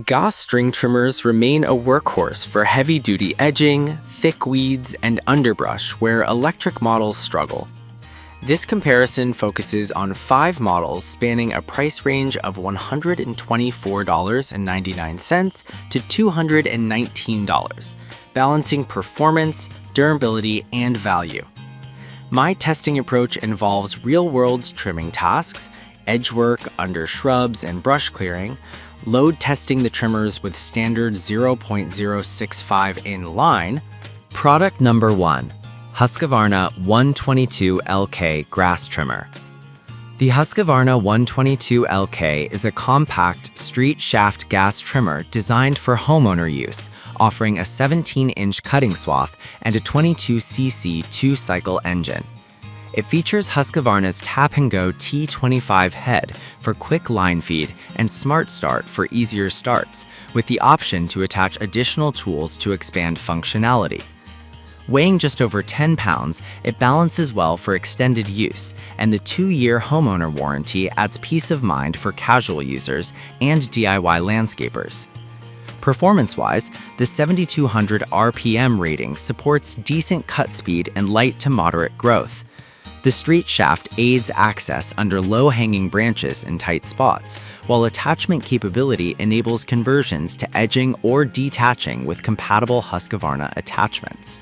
Gauss string trimmers remain a workhorse for heavy-duty edging, thick weeds, and underbrush where electric models struggle. This comparison focuses on 5 models spanning a price range of $124.99 to $219, balancing performance, durability, and value. My testing approach involves real-world trimming tasks, edge work under shrubs and brush clearing, load testing the trimmers with standard 0.065 in line. Product number 1. Husqvarna 122LK Grass Trimmer. The Husqvarna 122LK is a compact, street shaft gas trimmer designed for homeowner use, offering a 17-inch cutting swath and a 22cc 2-cycle engine. It features Husqvarna's Tap-and-Go T25 head for quick line feed and Smart Start for easier starts, with the option to attach additional tools to expand functionality. Weighing just over 10 pounds, it balances well for extended use, and the 2-year homeowner warranty adds peace of mind for casual users and DIY landscapers. Performance-wise, the 7,200 RPM rating supports decent cut speed and light to moderate growth. The street shaft aids access under low-hanging branches in tight spots, while attachment capability enables conversions to edging or detaching with compatible Husqvarna attachments.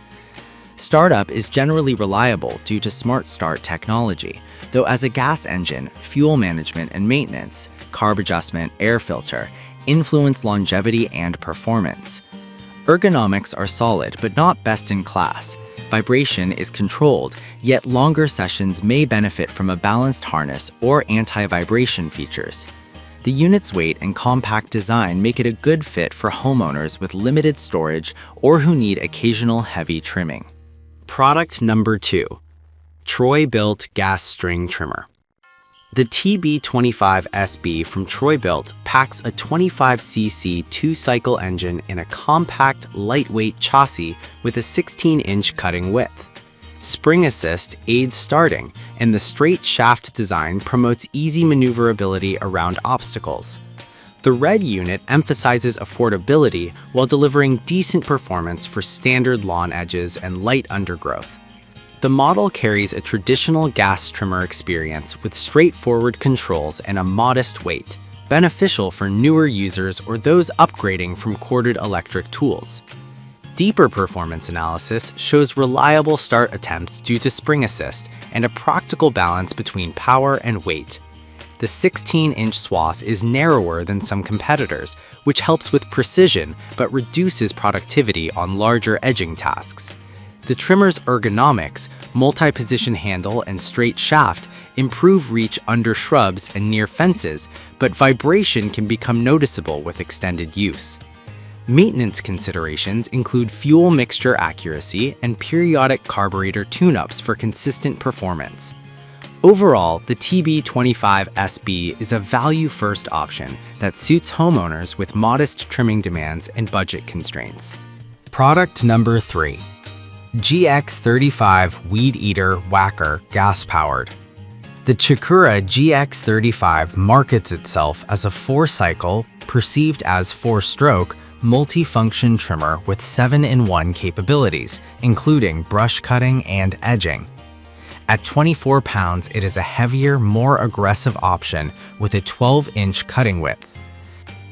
Startup is generally reliable due to Smart Start technology, though as a gas engine, fuel management and maintenance, carb adjustment, air filter, influence longevity and performance. Ergonomics are solid but not best in class. Vibration is controlled, yet longer sessions may benefit from a balanced harness or anti-vibration features. The unit's weight and compact design make it a good fit for homeowners with limited storage or who need occasional heavy trimming. Product number 2. Troy-Bilt Gas String Trimmer. The TB25SB from Troy-Bilt packs a 25cc 2-cycle engine in a compact, lightweight chassis with a 16-inch cutting width. Spring Assist aids starting, and the straight shaft design promotes easy maneuverability around obstacles. The red unit emphasizes affordability while delivering decent performance for standard lawn edges and light undergrowth. The model carries a traditional gas trimmer experience with straightforward controls and a modest weight, beneficial for newer users or those upgrading from corded electric tools. Deeper performance analysis shows reliable start attempts due to Spring Assist and a practical balance between power and weight. The 16-inch swath is narrower than some competitors, which helps with precision but reduces productivity on larger edging tasks. The trimmer's ergonomics, multi-position handle, and straight shaft improve reach under shrubs and near fences, but vibration can become noticeable with extended use. Maintenance considerations include fuel mixture accuracy and periodic carburetor tune-ups for consistent performance. Overall, the TB25SB is a value-first option that suits homeowners with modest trimming demands and budget constraints. Product number 3. GX35 Weed Eater Whacker Gas-Powered. The Chikura GX35 markets itself as a 4-cycle, perceived as 4-stroke, multi-function trimmer with 7-in-1 capabilities, including brush cutting and edging. At 24 pounds, it is a heavier, more aggressive option with a 12-inch cutting width.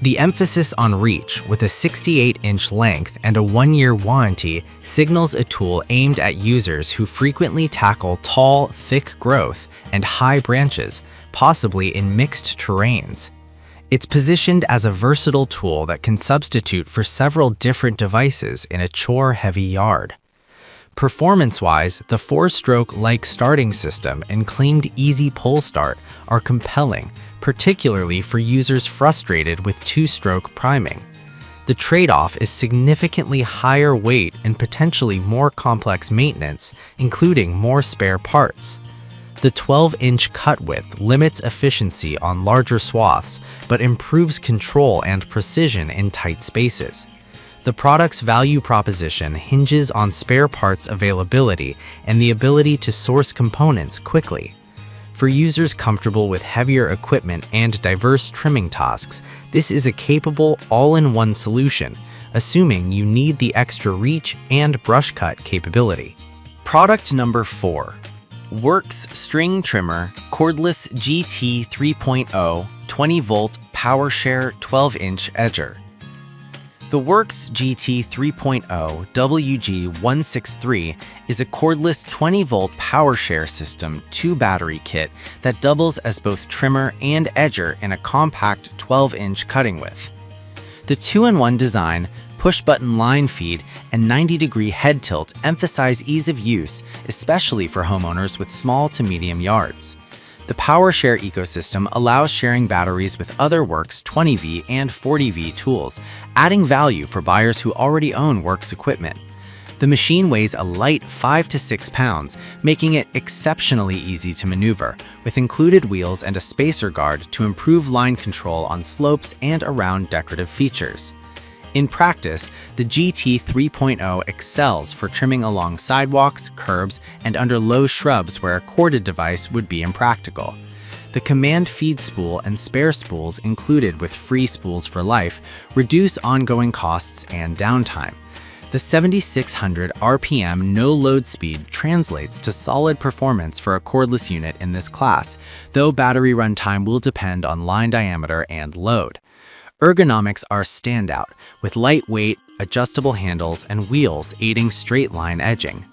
The emphasis on reach, with a 68-inch length and a 1-year warranty, signals a tool aimed at users who frequently tackle tall, thick growth and high branches, possibly in mixed terrains. It's positioned as a versatile tool that can substitute for several different devices in a chore-heavy yard. Performance-wise, the 4-stroke-like starting system and claimed easy pull start are compelling, particularly for users frustrated with 2-stroke priming. The trade-off is significantly higher weight and potentially more complex maintenance, including more spare parts. The 12-inch cut width limits efficiency on larger swaths, but improves control and precision in tight spaces. The product's value proposition hinges on spare parts availability and the ability to source components quickly. For users comfortable with heavier equipment and diverse trimming tasks, this is a capable all-in-one solution, assuming you need the extra reach and brush cut capability. Product number 4. Works String Trimmer Cordless GT 3.0 20-volt PowerShare 12-inch Edger. The Works GT 3.0 WG163 is a cordless 20-volt PowerShare system 2-battery kit that doubles as both trimmer and edger in a compact 12-inch cutting width. The 2-in-1 design, push-button line feed, and 90-degree head tilt emphasize ease of use, especially for homeowners with small to medium yards. The PowerShare ecosystem allows sharing batteries with other Works 20V and 40V tools, adding value for buyers who already own Works equipment. The machine weighs a light 5 to 6 pounds, making it exceptionally easy to maneuver, with included wheels and a spacer guard to improve line control on slopes and around decorative features. In practice, the GT 3.0 excels for trimming along sidewalks, curbs, and under low shrubs where a corded device would be impractical. The command feed spool and spare spools included with free spools for life reduce ongoing costs and downtime. The 7,600 RPM no-load speed translates to solid performance for a cordless unit in this class, though battery runtime will depend on line diameter and load. Ergonomics are standout, with lightweight, adjustable handles and wheels aiding straight-line edging.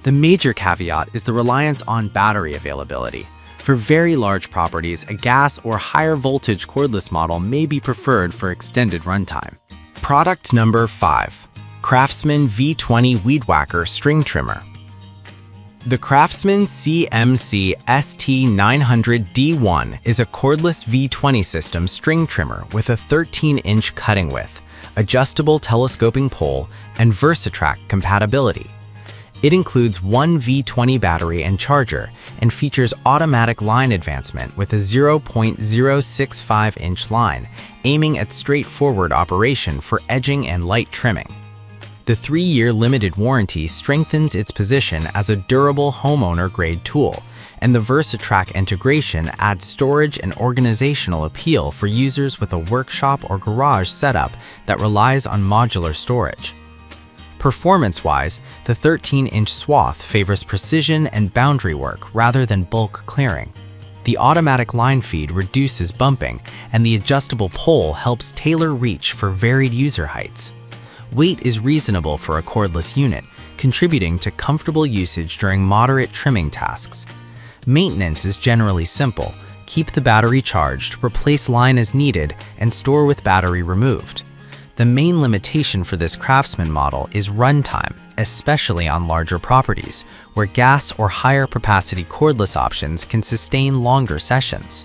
The major caveat is the reliance on battery availability. For very large properties, a gas or higher voltage cordless model may be preferred for extended runtime. Product number 5. Craftsman V20 Weed Whacker String Trimmer. The Craftsman CMC ST900D1 is a cordless V20 system string trimmer with a 13-inch cutting width, adjustable telescoping pole, and Versatrack compatibility. It includes one V20 battery and charger and features automatic line advancement with a 0.065-inch line, aiming at straightforward operation for edging and light trimming. The 3-year limited warranty strengthens its position as a durable homeowner-grade tool, and the Versatrack integration adds storage and organizational appeal for users with a workshop or garage setup that relies on modular storage. Performance-wise, the 13-inch swath favors precision and boundary work rather than bulk clearing. The automatic line feed reduces bumping, and the adjustable pole helps tailor reach for varied user heights. Weight is reasonable for a cordless unit, contributing to comfortable usage during moderate trimming tasks. Maintenance is generally simple. Keep the battery charged, replace line as needed, and store with battery removed. The main limitation for this Craftsman model is runtime, especially on larger properties, where gas or higher capacity cordless options can sustain longer sessions.